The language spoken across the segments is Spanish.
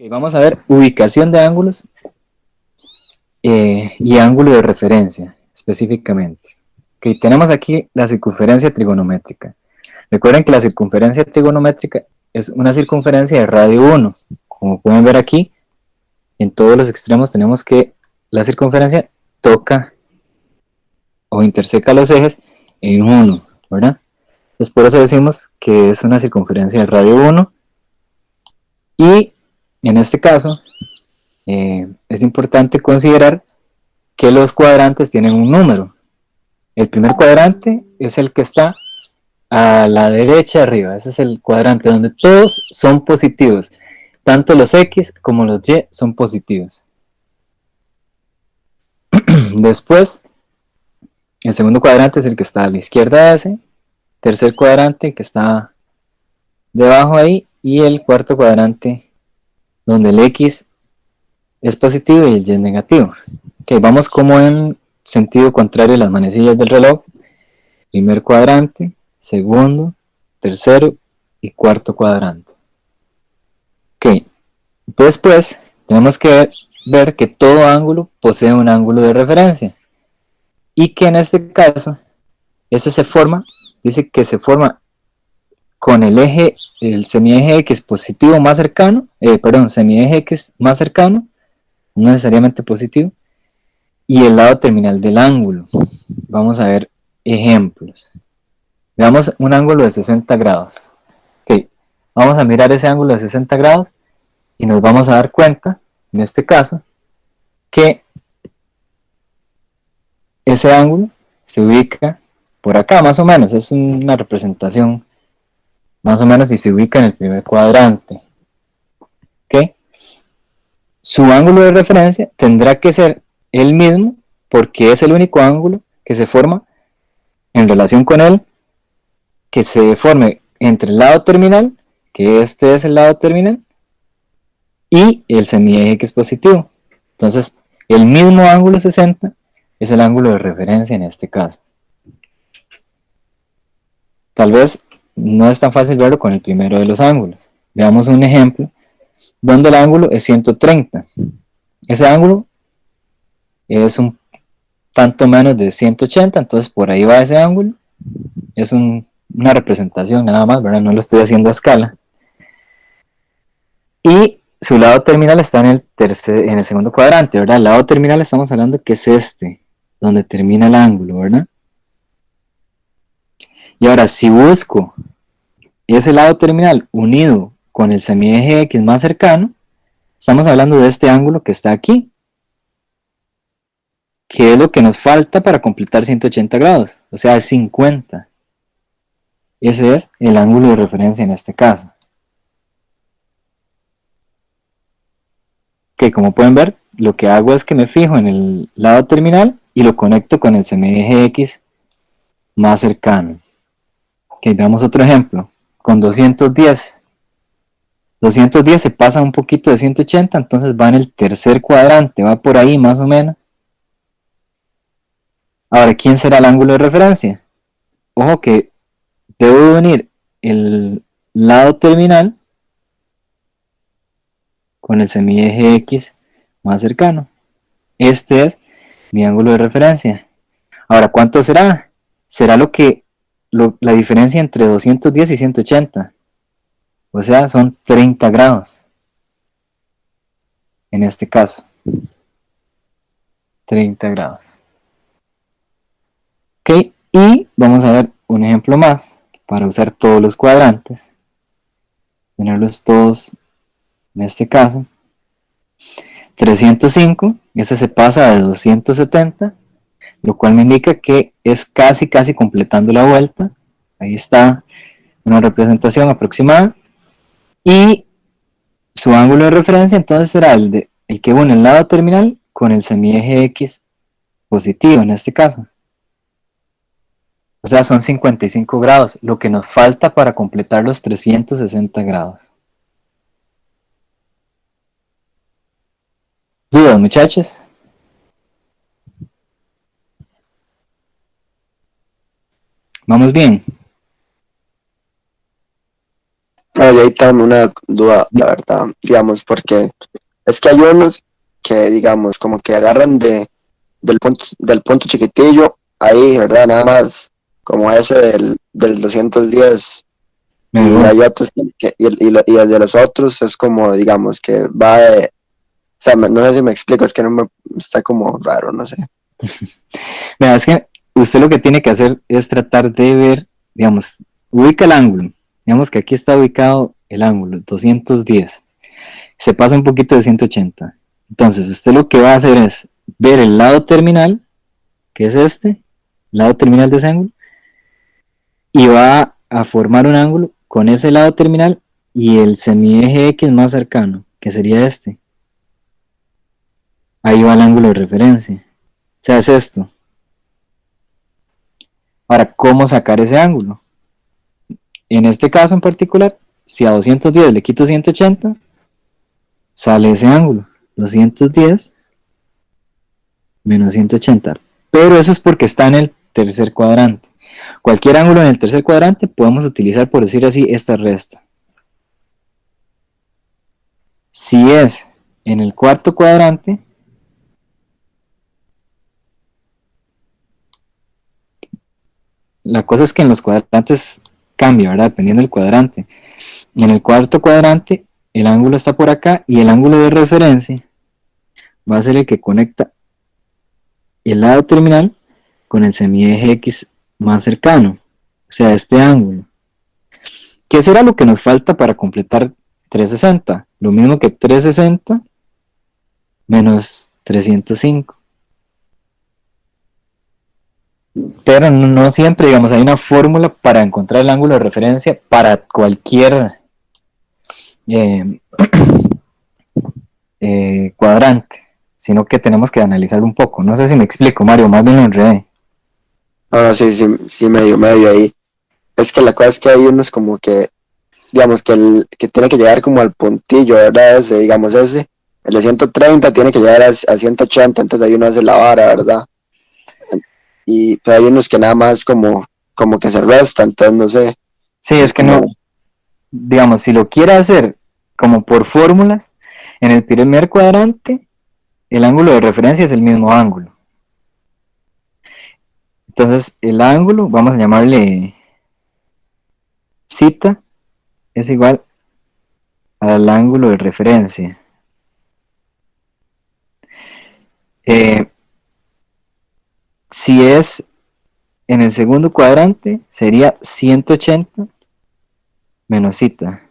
Vamos a ver ubicación de ángulos y ángulo de referencia específicamente. Tenemos aquí la circunferencia trigonométrica. Recuerden que la circunferencia trigonométrica es una circunferencia de radio 1. Como pueden ver aquí, en todos los extremos tenemos que la circunferencia toca o interseca los ejes en 1, ¿verdad? Entonces por eso decimos que es una circunferencia de radio 1 y en este caso es importante considerar que los cuadrantes tienen un número. El primer cuadrante es el que está a la derecha arriba, ese es el cuadrante donde todos son positivos, tanto los X como los Y son positivos. Después, el segundo cuadrante es el que está a la izquierda de ese, tercer cuadrante que está debajo ahí, y el cuarto cuadrante donde el X es positivo y el Y es negativo. Vamos como en sentido contrario a las manecillas del reloj. Primer cuadrante, segundo, tercero y cuarto cuadrante. Después tenemos que ver que todo ángulo posee un ángulo de referencia y que en este caso este se forma, dice que se forma con el eje, el semieje X positivo más cercano, semieje X más cercano, no necesariamente positivo, y el lado terminal del ángulo. Vamos a ver ejemplos. Veamos un ángulo de 60 grados. Vamos a mirar ese ángulo de 60 grados y nos vamos a dar cuenta, en este caso, que ese ángulo se ubica por acá más o menos, es una representación más o menos y se ubica en el primer cuadrante. Su ángulo de referencia tendrá que ser el mismo porque es el único ángulo que se forma en relación con él, que se forme entre el lado terminal, que este es el lado terminal, y el semieje que es positivo. Entonces, el mismo ángulo 60 es el ángulo de referencia en este caso. Tal vez no es tan fácil verlo con el primero de los ángulos. Veamos un ejemplo donde el ángulo es 130. Ese ángulo es un tanto menos de 180, entonces por ahí va ese ángulo. Es una representación nada más, ¿verdad? No lo estoy haciendo a escala. Y su lado terminal está en el segundo cuadrante, ¿verdad? El lado terminal estamos hablando que es este, donde termina el ángulo, ¿verdad? Y ahora, si busco ese lado terminal unido con el semieje X más cercano, estamos hablando de este ángulo que está aquí, que es lo que nos falta para completar 180 grados, o sea, es 50. Ese es el ángulo de referencia en este caso. Como pueden ver, lo que hago es que me fijo en el lado terminal y lo conecto con el semieje X más cercano. Veamos otro ejemplo, con 210. 210 se pasa un poquito de 180, entonces va en el tercer cuadrante, va por ahí más o menos. Ahora, ¿quién será el ángulo de referencia? Ojo que debo unir el lado terminal con el semieje X más cercano. Este es mi ángulo de referencia. Ahora, ¿cuánto será? Será la diferencia entre 210 y 180. O sea, son 30 grados. En este caso. 30 grados. Y vamos a ver un ejemplo más para usar todos los cuadrantes. Tenerlos todos en este caso. 305, ese se pasa de 270, lo cual me indica que es casi completando la vuelta. Ahí está una representación aproximada. Y su ángulo de referencia entonces será el que une el lado terminal con el semieje X positivo en este caso. O sea, son 55 grados, lo que nos falta para completar los 360 grados. ¿Dudas, muchachos? ¿Vamos bien? Bueno, yo ahí tengo una duda, la verdad, digamos, porque es que hay unos que, digamos, como que agarran del punto chiquitillo, ahí, ¿verdad? Nada más, como ese del 210, y Mejor. hay otros y el de los otros es como, digamos, que va de, o sea, no sé si me explico, es que no me, está como raro, no sé. Vea, es que usted lo que tiene que hacer es tratar de ver, digamos, ubica el ángulo. Digamos que aquí está ubicado el ángulo, 210. Se pasa un poquito de 180. Entonces, usted lo que va a hacer es ver el lado terminal, que es este, lado terminal de ese ángulo, y va a formar un ángulo con ese lado terminal y el semieje X más cercano, que sería este. Ahí va el ángulo de referencia. O sea, es esto. Ahora, ¿cómo sacar ese ángulo? En este caso en particular, si a 210 le quito 180, sale ese ángulo. 210 menos 180. Pero eso es porque está en el tercer cuadrante. Cualquier ángulo en el tercer cuadrante podemos utilizar, por decir así, esta resta. Si es en el cuarto cuadrante, la cosa es que en los cuadrantes cambia, ¿verdad? Dependiendo del cuadrante. En el cuarto cuadrante, el ángulo está por acá y el ángulo de referencia va a ser el que conecta el lado terminal con el semieje X más cercano, o sea, este ángulo. ¿Qué será lo que nos falta para completar 360? Lo mismo que 360 menos 305. Pero no siempre, digamos, hay una fórmula para encontrar el ángulo de referencia para cualquier eh, cuadrante, sino que tenemos que analizar un poco. No sé si me explico, Mario, más bien lo enredé. No, sí, sí, sí, medio ahí. Es que la cosa es que hay unos como que, digamos, que tiene que llegar como al puntillo, ¿verdad? Ese, digamos, el de 130 tiene que llegar a 180, entonces ahí uno hace la vara, ¿verdad? Y pero hay unos que nada más como que se resta, entonces no sé, Sí, es es que no, como, digamos, si lo quiere hacer como por fórmulas, en el primer cuadrante el ángulo de referencia es el mismo ángulo. Entonces el ángulo, vamos a llamarle cita, es igual al ángulo de referencia. Eh, si es en el segundo cuadrante, sería 180 menos cita,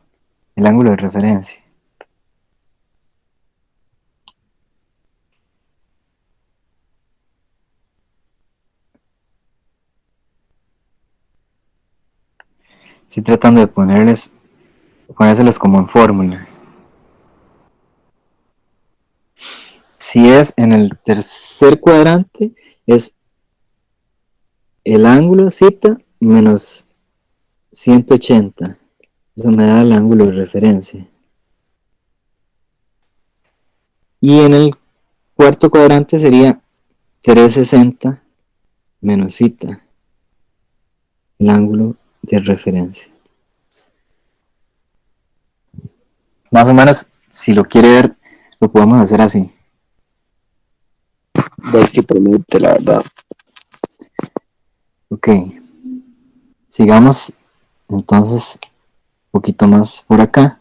el ángulo de referencia. Estoy tratando de ponérselos como en fórmula. Si es en el tercer cuadrante, es el ángulo cita menos 180. Eso me da el ángulo de referencia. Y en el cuarto cuadrante sería 360 menos cita, el ángulo de referencia. Más o menos, si lo quiere ver, lo podemos hacer así. de que permite, la verdad. Ok, sigamos entonces un poquito más por acá.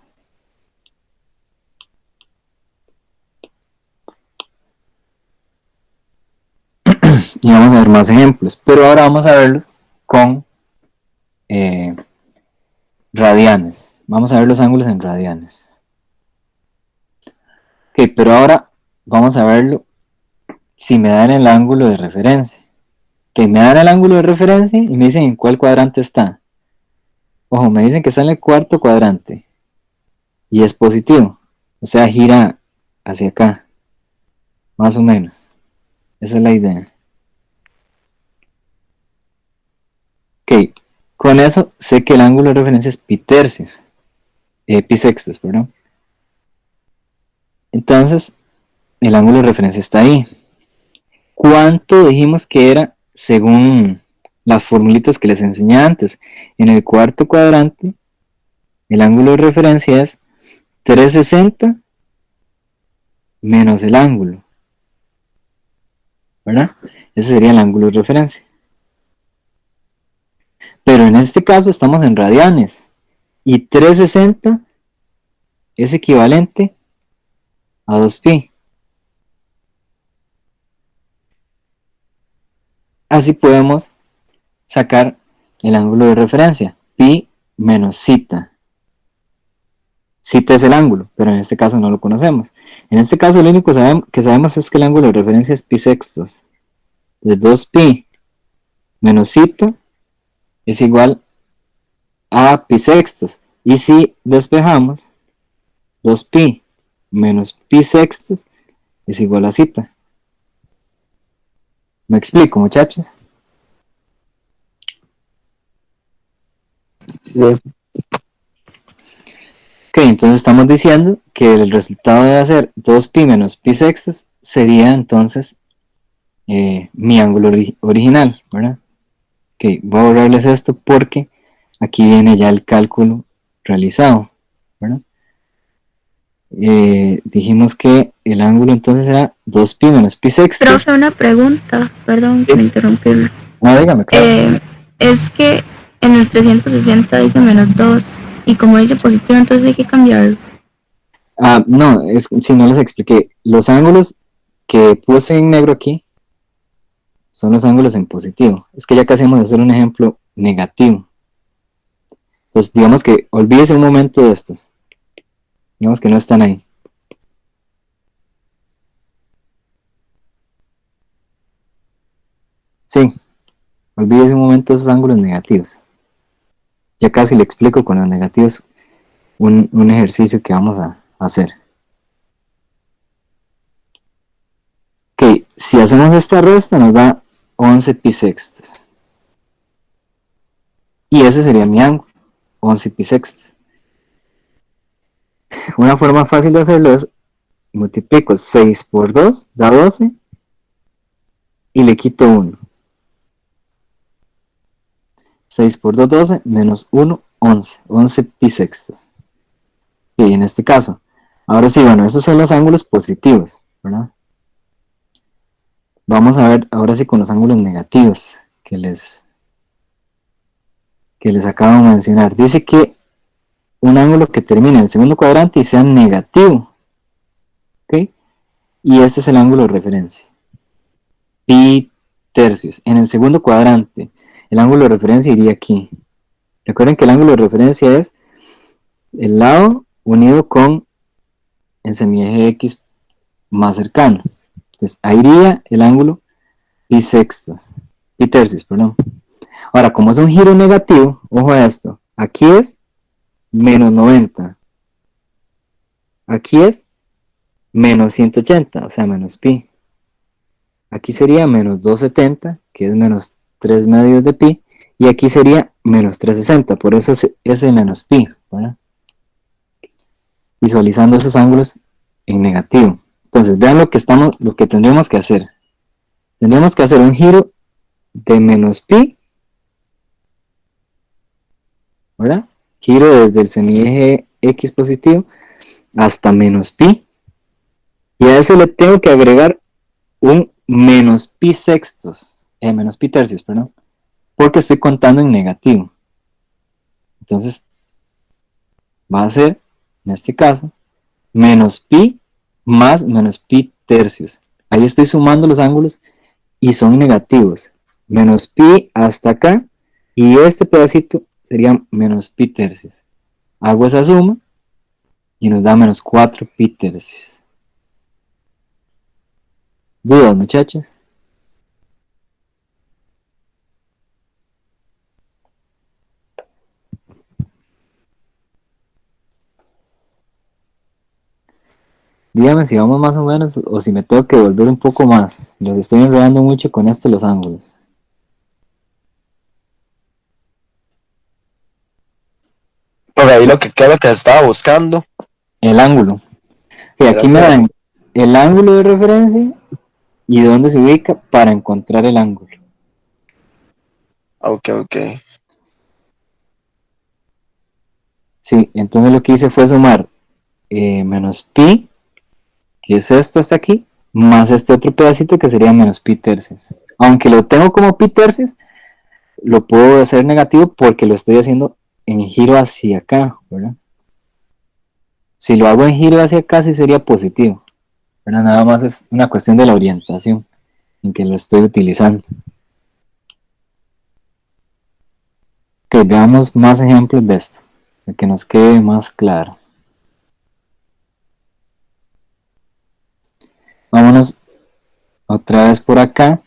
Y vamos a ver más ejemplos, pero ahora vamos a verlos con eh, radianes. Vamos a ver los ángulos en radianes. Ok, pero ahora vamos a verlo si me dan el ángulo de referencia. Que me dan el ángulo de referencia y me dicen en cuál cuadrante está. Ojo, me dicen que está en el cuarto cuadrante y es positivo. O sea, gira hacia acá, más o menos. Esa es la idea. Ok, con eso sé que el ángulo de referencia es pitercios, pisextos, perdón. Entonces, el ángulo de referencia está ahí. ¿Cuánto dijimos que era según las formulitas que les enseñé antes? En el cuarto cuadrante, el ángulo de referencia es 360 menos el ángulo, ¿verdad? Ese sería el ángulo de referencia. Pero en este caso estamos en radianes y 360 es equivalente a 2pi. Así podemos sacar el ángulo de referencia, pi menos zeta. Zeta es el ángulo, pero en este caso no lo conocemos. En este caso lo único que sabemos es que el ángulo de referencia es pi sextos. De 2pi menos zeta es igual a pi sextos. Y si despejamos, 2pi menos pi sextos es igual a zeta. ¿Me explico, muchachos? Sí. Ok, entonces estamos diciendo que el resultado de hacer 2pi menos pi sextos sería entonces mi ángulo original, ¿verdad? Ok, voy a borrarles esto porque aquí viene ya el cálculo realizado, ¿verdad? Dijimos que el ángulo entonces era 2pi menos pi sextos. Profe, una pregunta, perdón ¿Sí? por interrumpirlo. No, dígame, claro. Es que en el 360 dice menos 2 y como dice positivo, entonces hay que cambiarlo. No, si no les expliqué, los ángulos que puse en negro aquí son los ángulos en positivo. Es que ya casi vamos a hacer un ejemplo negativo. Entonces, digamos que olvídese un momento de estos. Digamos que no están ahí. Sí, olvídese un momento de esos ángulos negativos. Ya casi le explico con los negativos un ejercicio que vamos a hacer. Ok, si hacemos esta resta nos da 11 pi sextos. Y ese sería mi ángulo, 11 pi sextos. Una forma fácil de hacerlo es multiplico 6 por 2, da 12, y le quito 1. 6 por 2, 12, menos 1, 11. 11 pi sextos. Y en este caso, ahora sí, bueno, esos son los ángulos positivos, ¿verdad? Vamos a ver ahora sí con los ángulos negativos que les acabo de mencionar. Dice que un ángulo que termine en el segundo cuadrante y sea negativo, ¿ok? Y este es el ángulo de referencia, pi tercios. En el segundo cuadrante, el ángulo de referencia iría aquí. Recuerden que el ángulo de referencia es el lado unido con el semieje X más cercano. Entonces, ahí iría el ángulo pi sextos, pi tercios, perdón. Ahora, como es un giro negativo, ojo a esto, aquí es menos 90, aquí es menos 180, o sea, menos pi. Aquí sería menos 270, que es menos 3 medios de pi, y aquí sería menos 360, por eso es ese menos pi, ¿verdad? Visualizando esos ángulos en negativo. Entonces, vean lo que tendríamos que hacer. Tendríamos que hacer un giro de menos pi, ¿verdad? Giro desde el semieje X positivo hasta menos pi, y a eso le tengo que agregar un menos pi sextos, menos pi tercios, perdón, porque estoy contando en negativo. Entonces va a ser, en este caso, menos pi más menos pi tercios. Ahí estoy sumando los ángulos y son negativos. Menos pi hasta acá, y este pedacito sería menos pi tercios. Hago esa suma y nos da menos 4 pi tercios. ¿Dudas, muchachos? Díganme si vamos más o menos o si me tengo que volver un poco más. Los estoy enredando mucho con esto los ángulos. Por ahí lo que queda que estaba buscando. El ángulo. Y aquí me dan el ángulo de referencia y dónde se ubica para encontrar el ángulo. Ok. Sí, entonces lo que hice fue sumar menos pi, que es esto hasta aquí, más este otro pedacito que sería menos pi tercios. Aunque lo tengo como pi tercios, lo puedo hacer negativo porque lo estoy haciendo en giro hacia acá, ¿verdad? Si lo hago en giro hacia acá, sí sería positivo, ¿verdad? Nada más es una cuestión de la orientación en que lo estoy utilizando. Ok, veamos más ejemplos de esto, para que nos quede más claro. Vámonos otra vez por acá.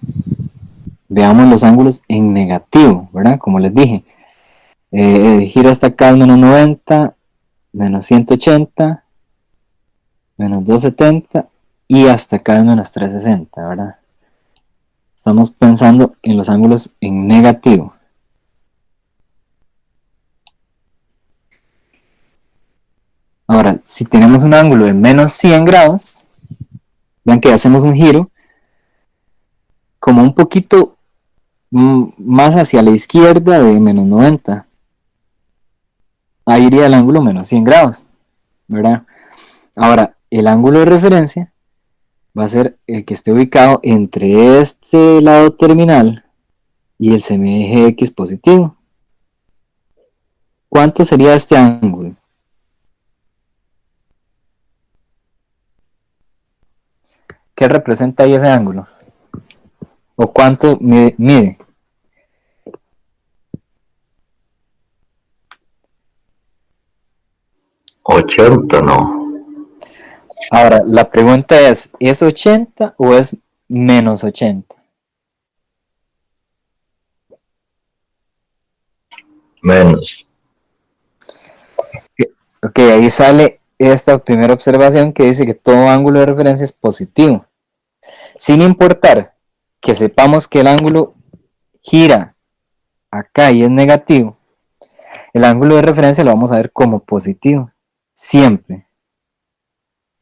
Veamos los ángulos en negativo, ¿verdad? Como les dije, giro hasta acá menos 90, menos 180, menos 270 y hasta acá es menos 360, ¿verdad? Estamos pensando en los ángulos en negativo. Ahora, si tenemos un ángulo de menos 100 grados, vean que hacemos un giro como un poquito más hacia la izquierda de menos 90. Ahí iría el ángulo menos 100 grados, ¿verdad? Ahora, el ángulo de referencia va a ser el que esté ubicado entre este lado terminal y el semieje X positivo. ¿Cuánto sería este ángulo? ¿Qué representa ahí ese ángulo? ¿O cuánto mide? ¿80? No. Ahora, la pregunta ¿es 80 o es menos 80? Menos. Ok, ahí sale esta primera observación que dice que todo ángulo de referencia es positivo. Sin importar que sepamos que el ángulo gira acá y es negativo, el ángulo de referencia lo vamos a ver como positivo. Siempre.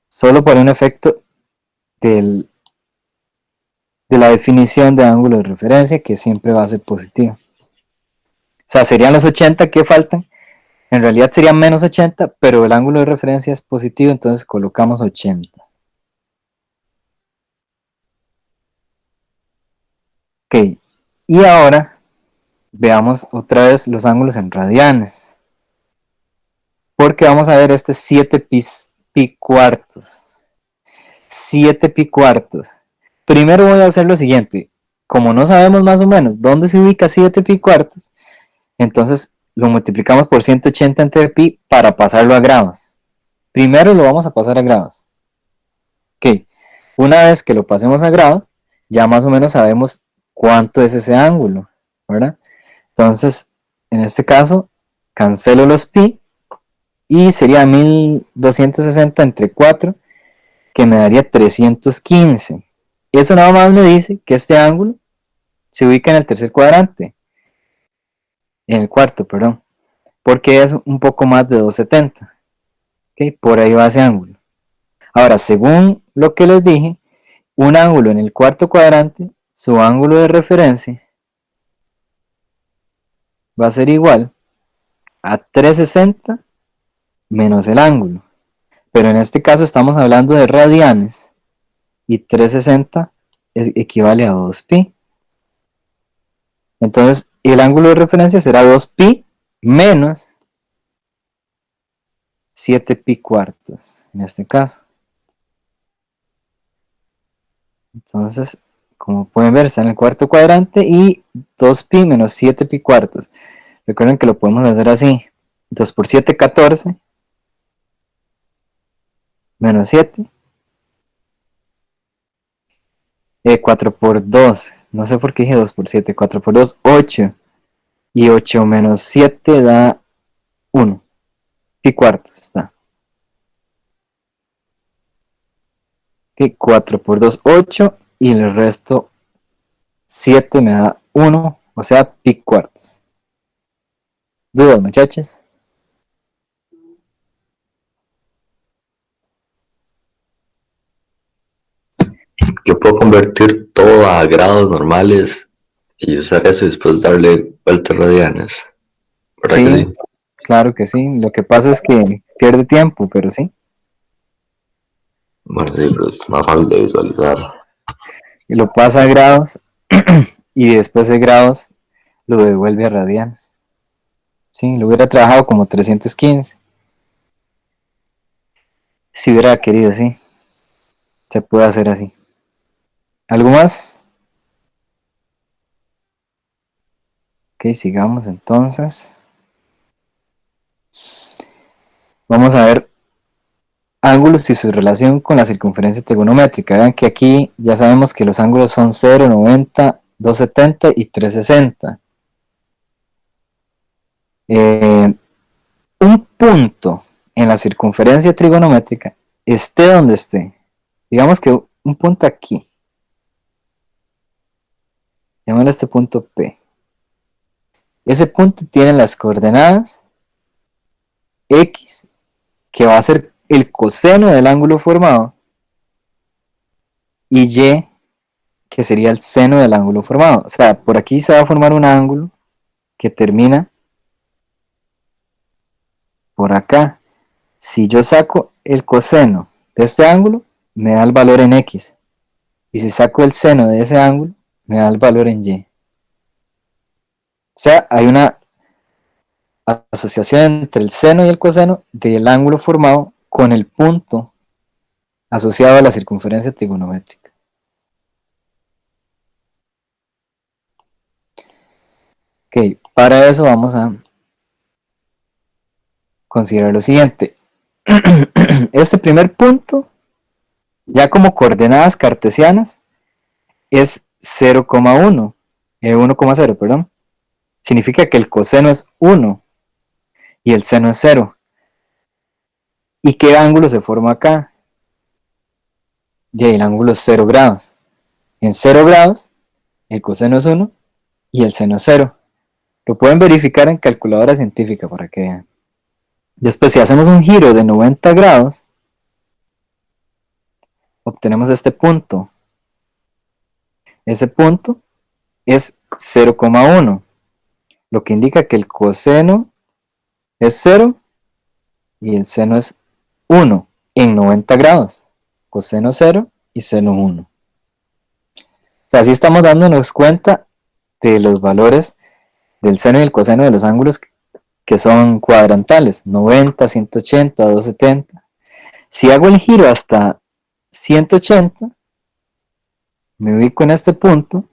Solo por un efecto de la definición de ángulo de referencia que siempre va a ser positivo. O sea, serían los 80 que faltan. En realidad serían menos 80, pero el ángulo de referencia es positivo, entonces colocamos 80. Ok, y ahora veamos otra vez los ángulos en radianes. Porque vamos a ver este 7 pi cuartos. 7 pi cuartos. Primero voy a hacer lo siguiente. Como no sabemos más o menos dónde se ubica 7 pi cuartos, entonces lo multiplicamos por 180 entre pi para pasarlo a grados. Primero lo vamos a pasar a grados. Ok, una vez que lo pasemos a grados, ya más o menos sabemos cuánto es ese ángulo, ¿verdad? Entonces, en este caso, cancelo los pi y sería 1260 entre 4, que me daría 315. Eso nada más me dice que este ángulo se ubica en el tercer cuadrante, en el cuarto, perdón, porque es un poco más de 270. ¿Okay? Por ahí va ese ángulo. Ahora, según lo que les dije, un ángulo en el cuarto cuadrante, su ángulo de referencia va a ser igual a 360 menos el ángulo. Pero en este caso estamos hablando de radianes y 360 equivale a 2pi. Entonces el ángulo de referencia será 2pi menos 7 pi cuartos en este caso. Entonces, como pueden ver, está en el cuarto cuadrante y 2pi menos 7 pi cuartos. Recuerden que lo podemos hacer así. 2 por 7, 14. Menos 7. 4 por 2. No sé por qué dije 2 por 7. 4 por 2, 8. Y 8 menos 7 da 1. Pi cuartos está. Okay, 4 por 2, 8. Y el resto 7 me da 1. O sea, pi cuartos. ¿Dudas, muchachos? Yo puedo convertir todo a grados normales y usar eso y después darle vueltas radianes. ¿Verdad que Sí, sí? Claro que sí. Lo que pasa es que pierde tiempo, pero sí. Bueno, sí, pero es más fácil de visualizar. Y lo pasa a grados y después de grados lo devuelve a radianes. Sí, lo hubiera trabajado como 315. Si hubiera querido, sí. Se puede hacer así. ¿Algo más? Ok, sigamos entonces. Vamos a ver ángulos y su relación con la circunferencia trigonométrica. Vean que aquí ya sabemos que los ángulos son 0, 90, 270 y 360. Un punto en la circunferencia trigonométrica, esté donde esté, digamos que un punto aquí, llamémosle este punto P. Ese punto tiene las coordenadas X, que va a ser el coseno del ángulo formado, y Y, que sería el seno del ángulo formado. O sea, por aquí se va a formar un ángulo que termina por acá. Si yo saco el coseno de este ángulo, me da el valor en X. Y si saco el seno de ese ángulo, me da el valor en Y. O sea, hay una asociación entre el seno y el coseno del ángulo formado con el punto asociado a la circunferencia trigonométrica. Ok, para eso vamos a considerar lo siguiente. Este primer punto, ya como coordenadas cartesianas, es 0,1, 1,0, perdón. Significa que el coseno es 1 y el seno es 0. ¿Y qué ángulo se forma acá? Y el ángulo es 0 grados. En 0 grados, el coseno es 1 y el seno es 0. Lo pueden verificar en calculadora científica para que vean. Después, si hacemos un giro de 90 grados, obtenemos este punto. Ese punto es 0,1, lo que indica que el coseno es 0 y el seno es 1 en 90 grados. Coseno 0 y seno 1. O sea, así estamos dándonos cuenta de los valores del seno y el coseno de los ángulos que son cuadrantales, 90, 180, 270. Si hago el giro hasta 180, me ubico en este punto,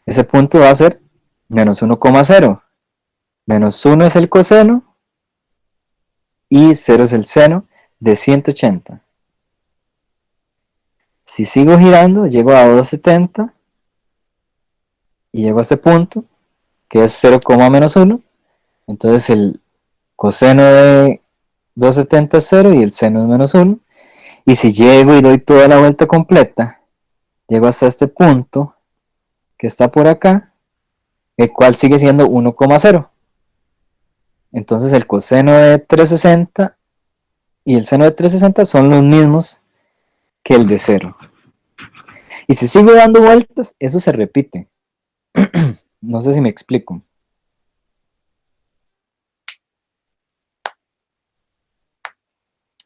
ese punto va a ser menos 1,0. Menos 1 es el coseno y 0 es el seno de 180. Si sigo girando, llego a 270 y llego a este punto, que es 0, menos 1. Entonces el coseno de 270 es 0 y el seno es menos 1. Y si llego y doy toda la vuelta completa, llego hasta este punto, que está por acá, el cual sigue siendo 1,0. Entonces el coseno de 360 y el seno de 360 son los mismos que el de 0. Y si sigo dando vueltas, eso se repite. No sé si me explico.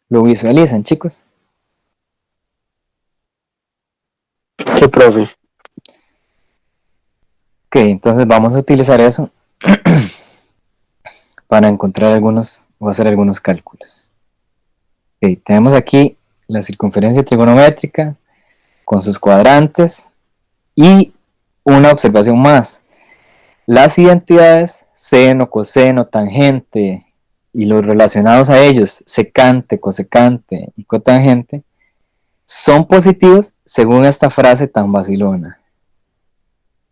¿Lo visualizan, chicos? Sí, profe. Ok, entonces vamos a utilizar eso para encontrar algunos o hacer algunos cálculos. Ok, tenemos aquí la circunferencia trigonométrica con sus cuadrantes y una observación más. Las identidades seno, coseno, tangente y los relacionados a ellos, secante, cosecante y cotangente, son positivos según esta frase tan vacilona.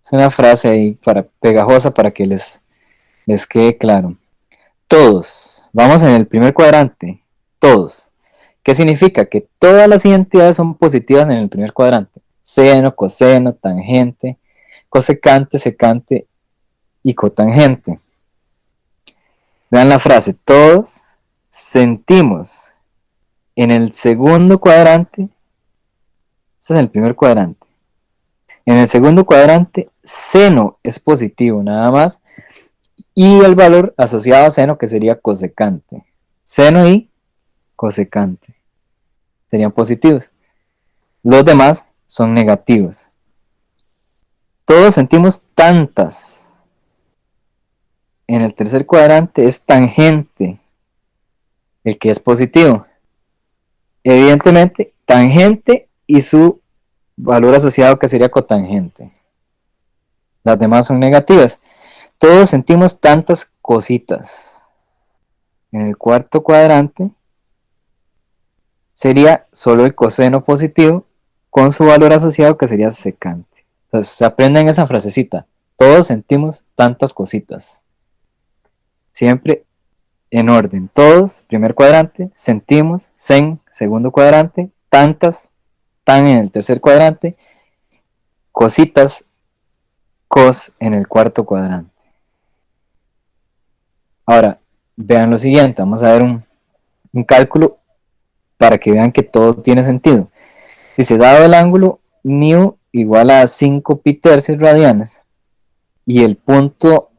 Es una frase ahí pegajosa para que les quede claro. Todos, vamos en el primer cuadrante, todos. ¿Qué significa? Que todas las identidades son positivas en el primer cuadrante. Seno, coseno, tangente, cosecante, secante y cotangente. Vean la frase, todos sentimos en el segundo cuadrante, este es el primer cuadrante, en el segundo cuadrante seno es positivo nada más y el valor asociado a seno, que sería cosecante. Seno y cosecante serían positivos. Los demás son negativos. Todos sentimos tantas. En el tercer cuadrante es tangente, el que es positivo. Evidentemente, tangente y su valor asociado, que sería cotangente. Las demás son negativas. Todos sentimos tantas cositas. En el cuarto cuadrante sería solo el coseno positivo con su valor asociado, que sería secante. Entonces, se aprenden esa frasecita. Todos sentimos tantas cositas. Siempre en orden. Todos, primer cuadrante, sentimos, sen, segundo cuadrante, tantas, tan en el tercer cuadrante, cositas, cos en el cuarto cuadrante. Ahora, vean lo siguiente, vamos a ver un cálculo para que vean que todo tiene sentido. Dice, dado el ángulo μ igual a 5 pi tercios radianes y el punto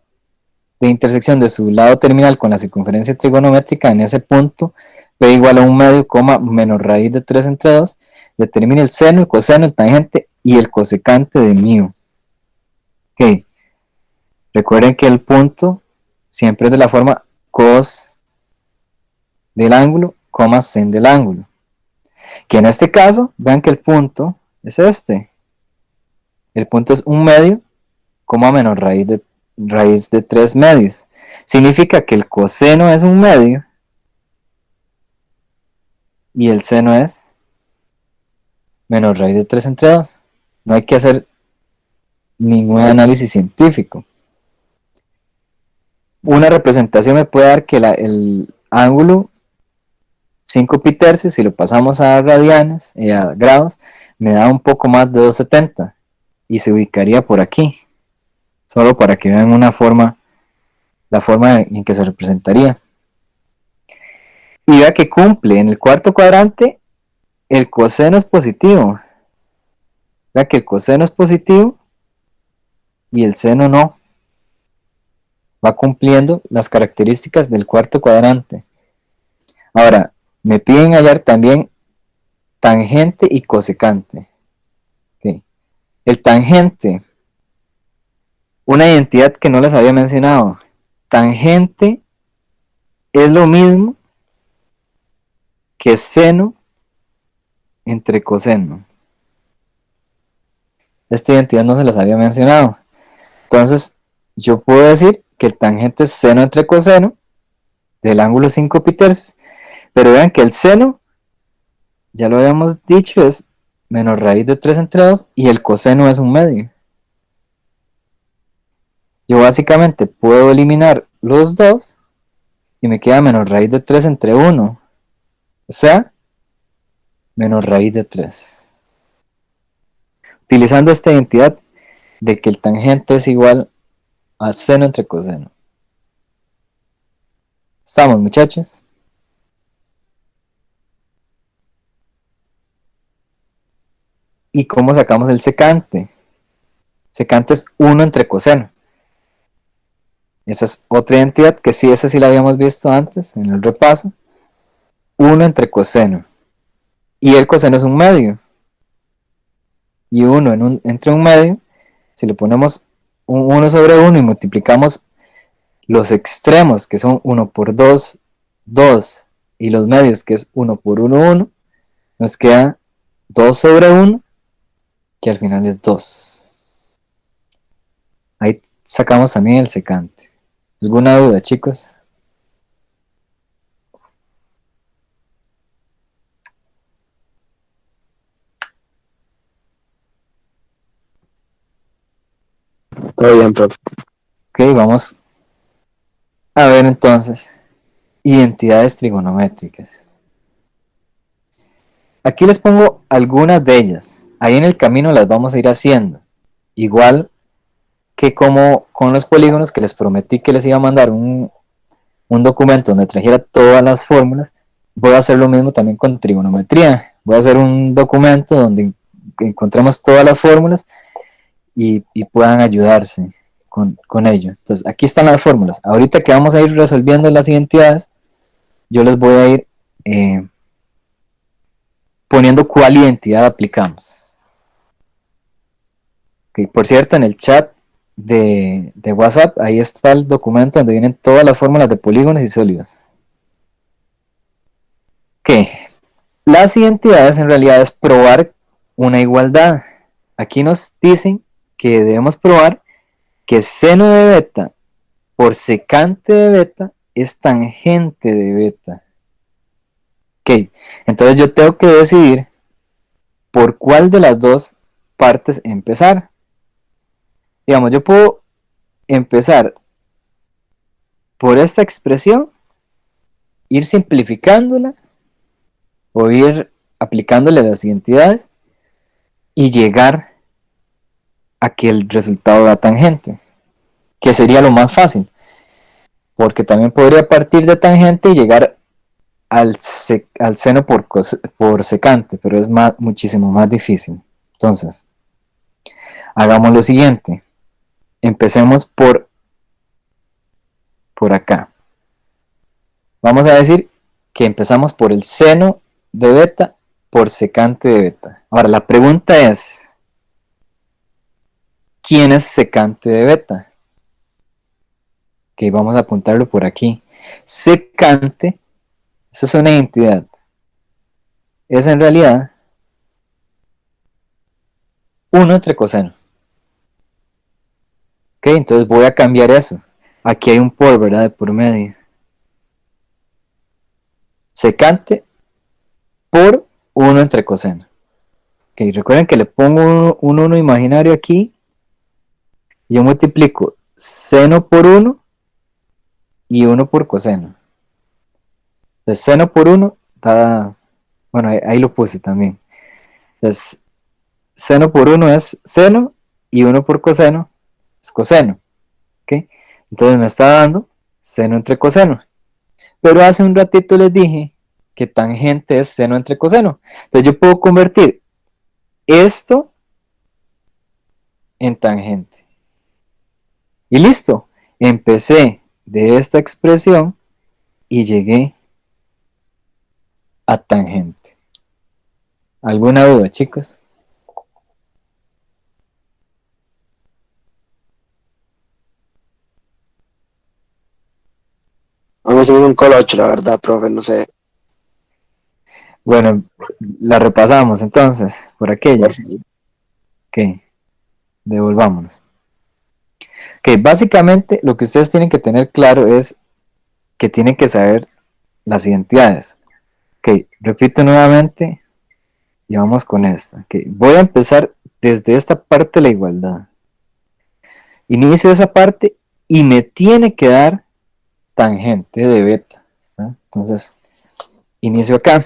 de intersección de su lado terminal con la circunferencia trigonométrica en ese punto p igual a 1 medio, menos raíz de 3 entre 2, determine el seno, el coseno, el tangente y el cosecante de μ. Ok, recuerden que el punto siempre es de la forma cos del ángulo, sen del ángulo. Que en este caso, vean que el punto es este. El punto es 1 medio, menos raíz de 3 medios. Significa que el coseno es 1 medio y el seno es menos raíz de 3 entre 2. No hay que hacer ningún análisis científico. Una representación me puede dar que el ángulo 5 pi tercios, si lo pasamos a radianes y a grados, me da un poco más de 270 y se ubicaría por aquí, solo para que vean la forma en que se representaría. Y vea que cumple en el cuarto cuadrante, el coseno es positivo. Vea que el coseno es positivo y el seno no. Va cumpliendo las características del cuarto cuadrante. Ahora, me piden hallar también tangente y cosecante. Okay. El tangente, una identidad que no les había mencionado. Tangente es lo mismo que seno entre coseno. Esta identidad no se las había mencionado. Entonces, yo puedo decir que el tangente es seno entre coseno del ángulo 5 pi tercios. Pero vean que el seno, ya lo habíamos dicho, es menos raíz de 3 entre 2 y el coseno es 1 medio. Yo básicamente puedo eliminar los dos y me queda menos raíz de 3 entre 1. O sea, menos raíz de 3. Utilizando esta identidad de que el tangente es igual a seno entre coseno. ¿Estamos, muchachos? ¿Y cómo sacamos el secante? Secante es 1 entre coseno. Esa es otra identidad que sí, esa sí la habíamos visto antes en el repaso. 1 entre coseno. Y el coseno es 1 medio. Y 1 entre 1 medio, si le ponemos 1 sobre 1 y multiplicamos los extremos, que son 1 por 2, 2, y los medios, que es 1 por 1, 1, nos queda 2 sobre 1, que al final es 2. Ahí sacamos también el secante. ¿Alguna duda, chicos? Todo bien, profe. Ok, vamos a ver entonces identidades trigonométricas. Aquí les pongo algunas de ellas. Ahí en el camino las vamos a ir haciendo. Igual que como con los polígonos, que les prometí que les iba a mandar un documento donde trajera todas las fórmulas, voy a hacer lo mismo también con trigonometría. Voy a hacer un documento donde encontremos todas las fórmulas y puedan ayudarse. con ello. Entonces, aquí están las fórmulas. Ahorita que vamos a ir resolviendo las identidades, yo les voy a ir poniendo cuál identidad aplicamos. Okay, por cierto, en el chat de WhatsApp, ahí está el documento donde vienen todas las fórmulas de polígonos y sólidos. Ok, las identidades en realidad es probar una igualdad. Aquí nos dicen que debemos probar que seno de beta por secante de beta es tangente de beta. Ok, entonces yo tengo que decidir por cuál de las dos partes empezar. Digamos, yo puedo empezar por esta expresión, ir simplificándola o ir aplicándole las identidades y llegar a que el resultado da tangente, que sería lo más fácil, porque también podría partir de tangente y llegar al seno por secante, pero es muchísimo más difícil. Entonces, hagamos lo siguiente. Empecemos por acá. Vamos a decir que empezamos por el seno de beta por secante de beta. Ahora, la pregunta es, ¿quién es secante de beta? Ok, vamos a apuntarlo por aquí. Secante, esa es una identidad. Es en realidad 1 entre coseno. Ok, entonces voy a cambiar eso. Aquí hay un por, ¿verdad? De por medio. Secante por 1 entre coseno. Ok, recuerden que le pongo un 1 imaginario aquí. Y yo multiplico seno por 1 y 1 por coseno. Entonces seno por 1 da... Bueno, ahí lo puse también. Entonces, seno por 1 es seno y 1 por coseno es coseno. ¿Okay? Entonces me está dando seno entre coseno. Pero hace un ratito les dije que tangente es seno entre coseno. Entonces yo puedo convertir esto en tangente. Y listo. Empecé de esta expresión y llegué a tangente. ¿Alguna duda, chicos? A mí se me hizo un colocho, la verdad, profe, no sé. Bueno, la repasamos entonces, por aquello. Ok, devolvámonos. Ok, básicamente lo que ustedes tienen que tener claro es que tienen que saber las identidades. Ok, repito nuevamente y vamos con esta. Okay, voy a empezar desde esta parte de la igualdad. Inicio esa parte y me tiene que dar tangente de beta. ¿No? Entonces, inicio acá.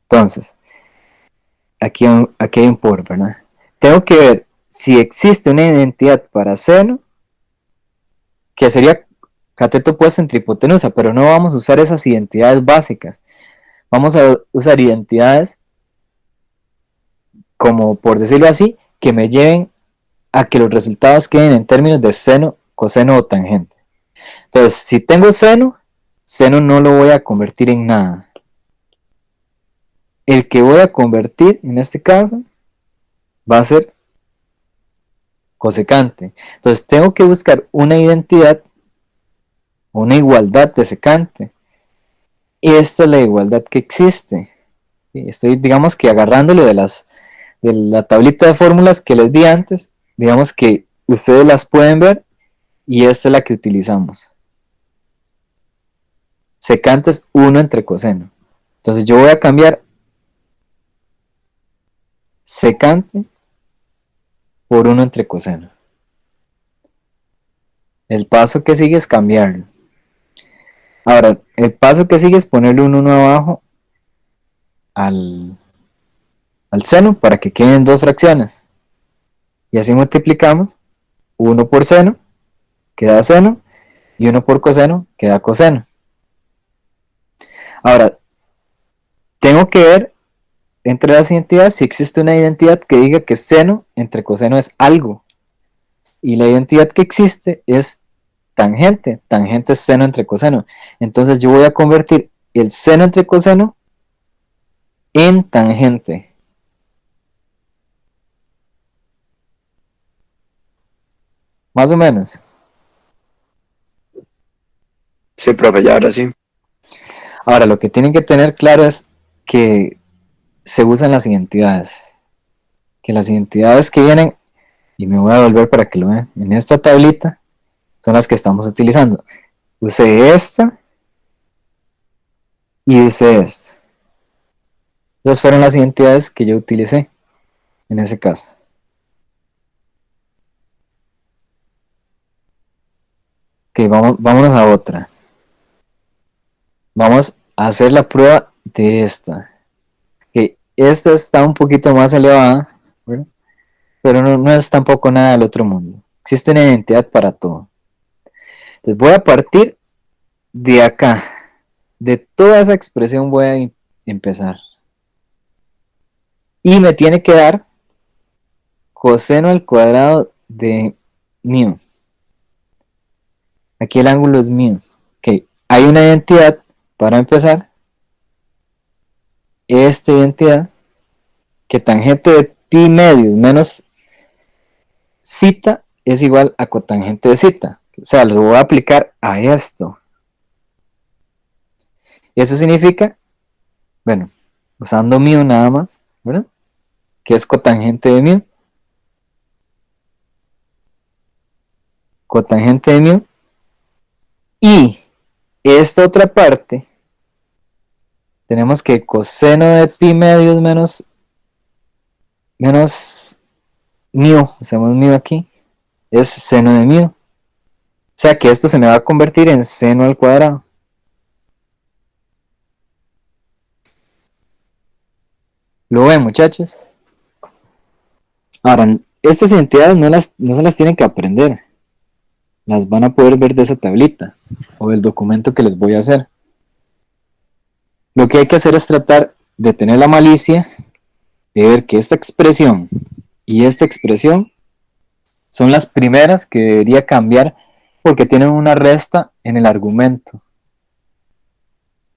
Entonces, aquí hay un por, ¿verdad? Tengo que ver si existe una identidad para seno, que sería cateto puesto entre hipotenusa, pero no vamos a usar esas identidades básicas. Vamos a usar identidades, como por decirlo así, que me lleven a que los resultados queden en términos de seno, coseno o tangente. Entonces, si tengo seno, seno no lo voy a convertir en nada. El que voy a convertir, en este caso, va a ser cosecante. Entonces, tengo que buscar una identidad, una igualdad de secante. Esta es la igualdad que existe. Estoy, digamos que agarrándole de la tablita de fórmulas que les di antes, digamos que ustedes las pueden ver y esta es la que utilizamos. Secante es 1 entre coseno. Entonces yo voy a cambiar secante por 1 entre coseno. El paso que sigue es cambiarlo. Ahora, el paso que sigue es ponerle un 1 abajo al seno para que queden dos fracciones. Y así multiplicamos 1 por seno, queda seno, y 1 por coseno, queda coseno. Ahora, tengo que ver entre las identidades si existe una identidad que diga que seno entre coseno es algo. y la identidad que existe es tangente. Tangente es seno entre coseno. Entonces yo voy a convertir el seno entre coseno en tangente. Más o menos. Sí, profe, ya ahora sí. Ahora, lo que tienen que tener claro es que se usan las identidades. Que las identidades que vienen, y me voy a volver para que lo vean, en esta tablita, son las que estamos utilizando. Usé esta y usé esta. Esas fueron las identidades que yo utilicé en ese caso. Ok, vámonos a otra. Vamos a hacer la prueba de esta. Okay, esta está un poquito más elevada, ¿verdad? Pero no es tampoco nada del otro mundo. Existe una identidad para todo. Entonces voy a partir de acá. De toda esa expresión voy a empezar. Y me tiene que dar coseno al cuadrado de mu. Aquí el ángulo es mu. Ok, hay una identidad para empezar. Esta identidad que tangente de pi medios menos zeta es igual a cotangente de zeta. O sea, lo voy a aplicar a esto. Y eso significa, bueno, usando mu nada más, ¿verdad? Que es cotangente de mu. Cotangente de mu. Y esta otra parte, tenemos que coseno de pi medios menos mu, hacemos mu aquí, es seno de mu. O sea que esto se me va a convertir en seno al cuadrado. ¿Lo ven, muchachos? Ahora, estas identidades no se las tienen que aprender. Las van a poder ver de esa tablita o del documento que les voy a hacer. Lo que hay que hacer es tratar de tener la malicia de ver que esta expresión y esta expresión son las primeras que debería cambiar porque tienen una resta en el argumento.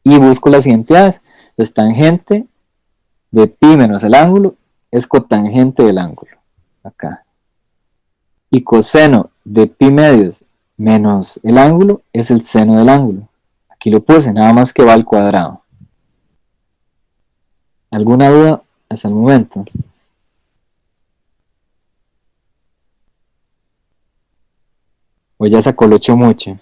Y busco las identidades. Entonces, tangente de pi menos el ángulo es cotangente del ángulo. Acá. Y coseno de pi medios menos el ángulo es el seno del ángulo. Aquí lo puse, nada más que va al cuadrado. ¿Alguna duda hasta el momento? O ya se acolochó mucho.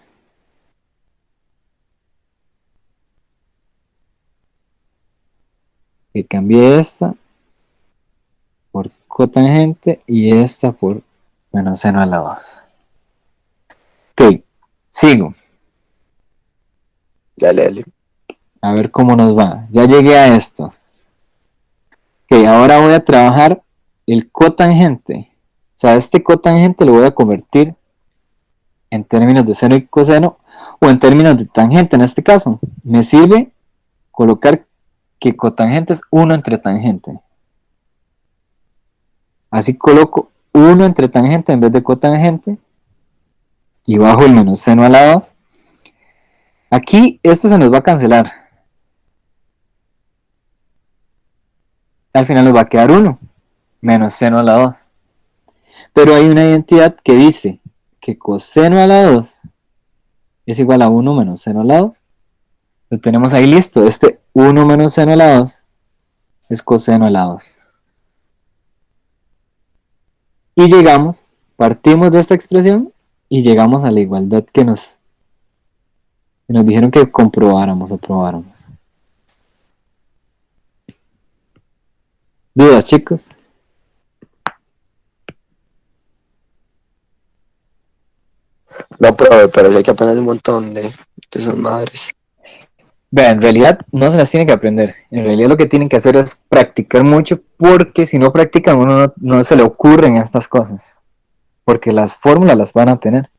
Que cambié esta por cotangente y esta por menos seno a la 2. Ok, sigo. Dale. A ver cómo nos va. Ya llegué a esto. Ok, ahora voy a trabajar el cotangente. O sea, este cotangente lo voy a convertir en términos de seno y coseno o en términos de tangente en este caso. Me sirve colocar que cotangente es 1 entre tangente. Así coloco 1 entre tangente en vez de cotangente y bajo el menos seno a la 2. Aquí esto se nos va a cancelar. Al final nos va a quedar 1 menos seno a la 2. Pero hay una identidad que dice que coseno a la 2 es igual a 1 menos seno a la 2. Lo tenemos ahí listo. Este 1 menos seno a la 2 es coseno a la 2. Y partimos de esta expresión y llegamos a la igualdad que nos dijeron que comprobáramos o probáramos. ¿Dudas, chicos? No, profe, pero sí hay que aprender un montón de esas madres. Vean, en realidad no se las tiene que aprender. En realidad lo que tienen que hacer es practicar mucho porque si no practican uno no se le ocurren estas cosas. Porque las fórmulas las van a tener.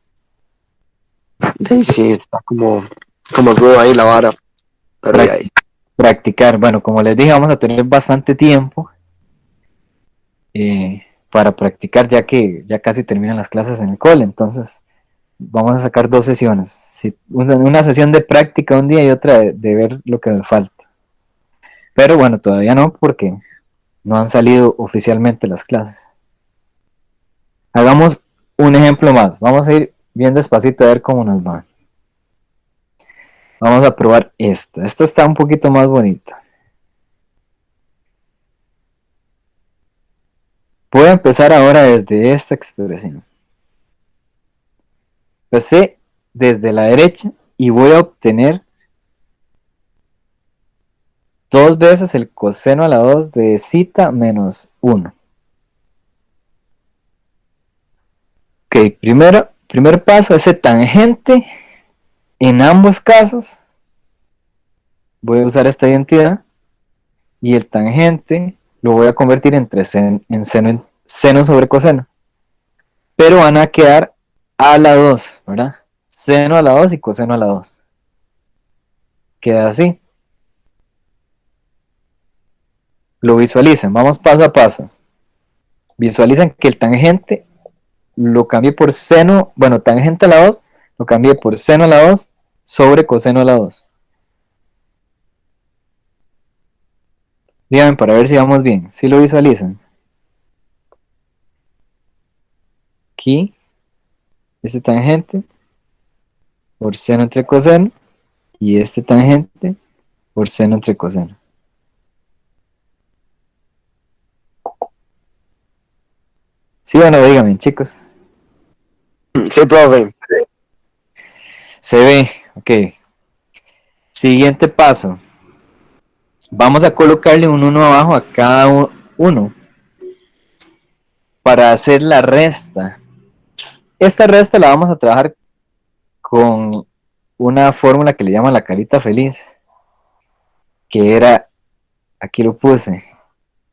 Sí, está como rudo ahí la vara. Pero ahí. Practicar. Bueno, como les dije, vamos a tener bastante tiempo. para practicar, ya que ya casi terminan las clases en el cole. Entonces vamos a sacar 2 sesiones. Una sesión de práctica un día y otra de ver lo que me falta. Pero bueno, todavía no, porque no han salido oficialmente las clases. Hagamos un ejemplo más. Vamos a ir bien despacito a ver cómo nos va. Vamos a probar esta. Esta está un poquito más bonita. Voy a empezar ahora desde esta expresión. Empecé desde la derecha y voy a obtener 2 veces el coseno a la 2 de zeta menos 1. Ok, primer paso, ese tangente. En ambos casos voy a usar esta identidad y el tangente lo voy a convertir en seno sobre coseno. Pero van a quedar a la 2, ¿verdad? Seno a la 2 y coseno a la 2. Queda así. Lo visualicen, vamos paso a paso. Visualicen que el tangente lo cambié por seno, bueno, tangente a la 2, lo cambié por seno a la 2 sobre coseno a la 2. Díganme para ver si vamos bien, si lo visualizan. Aquí, este tangente por seno entre coseno y este tangente por seno entre coseno. ¿Sí o no? Díganme, chicos. Sí, profe. Se ve, ok. Siguiente paso. Vamos a colocarle un 1 abajo a cada uno para hacer la resta. Esta resta la vamos a trabajar con una fórmula que le llaman la carita feliz, que era, aquí lo puse,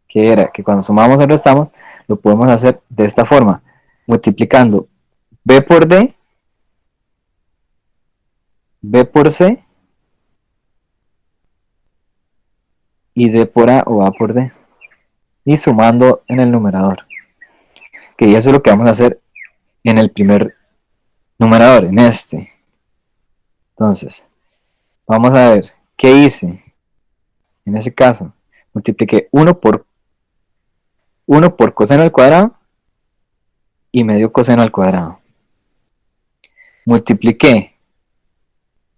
que era que cuando sumamos o restamos, lo podemos hacer de esta forma, multiplicando B por D, B por C, y D por A o A por D, y sumando en el numerador. Que eso es lo que vamos a hacer en el primer numerador, en este. Entonces, vamos a ver, ¿qué hice? En ese caso, multipliqué 1 por coseno al cuadrado y me dio coseno al cuadrado. Multipliqué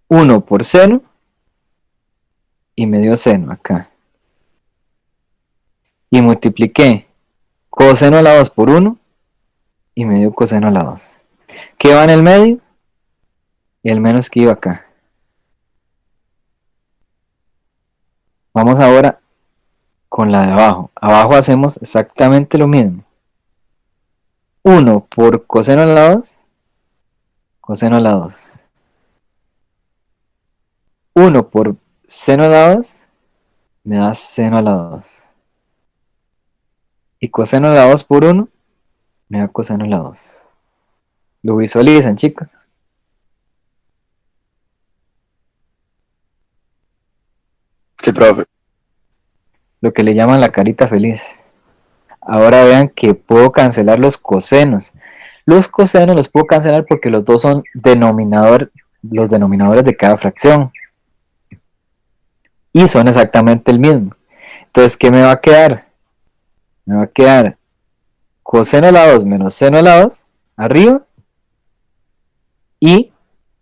1 por seno y me dio seno acá. Y multipliqué coseno a la 2 por 1 y me dio coseno a la 2. ¿Qué va en el medio? El menos que iba acá. Vamos ahora con la de abajo. Abajo hacemos exactamente lo mismo. 1 por coseno a la 2, coseno a la 2. 1 por seno a la 2, me da seno a la 2. Y coseno a la 2 por 1, me da coseno a la 2. ¿Lo visualizan, chicos? Sí, profe. Lo que le llaman la carita feliz. Ahora vean que puedo cancelar los cosenos. Los cosenos los puedo cancelar porque los dos son los denominadores de cada fracción. Y son exactamente el mismo. Entonces, ¿qué me va a quedar? Me va a quedar coseno a la 2 menos seno a la 2 arriba. Y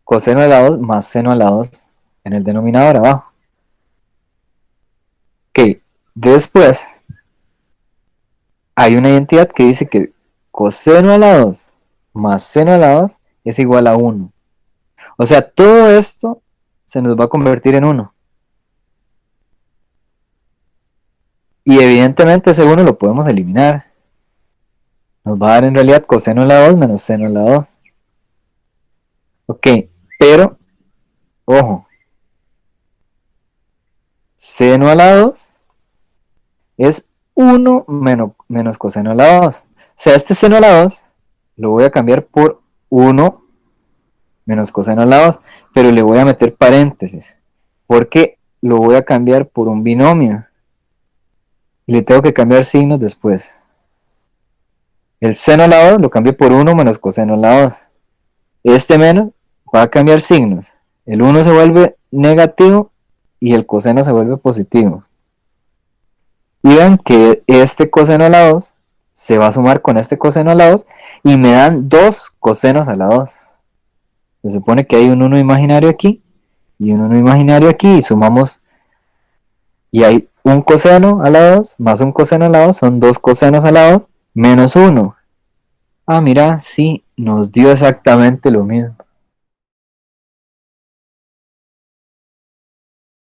coseno a la 2 más seno a la 2 en el denominador abajo. Ok, después hay una identidad que dice que coseno a la 2 más seno a la 2 es igual a 1. O sea, todo esto se nos va a convertir en 1. Y evidentemente ese 1 lo podemos eliminar. Nos va a dar en realidad coseno a la 2 menos seno a la 2. Ok, pero, ojo, seno a la 2 es 1 menos coseno a la 2. O sea, este seno a la 2 lo voy a cambiar por 1 menos coseno a la 2, pero le voy a meter paréntesis, porque lo voy a cambiar por un binomio. Y le tengo que cambiar signos después. el seno a la 2 lo cambio por 1 menos coseno a la 2. Este menos va a cambiar signos. El 1 se vuelve negativo y el coseno se vuelve positivo. Y vean que este coseno a la 2 se va a sumar con este coseno a la 2 y me dan 2 cosenos a la 2. Se supone que hay un 1 imaginario aquí y un 1 imaginario aquí y sumamos y hay un coseno a la 2 más un coseno a la 2 son 2 cosenos a la 2 menos 1. Ah, mira, sí, nos dio exactamente lo mismo.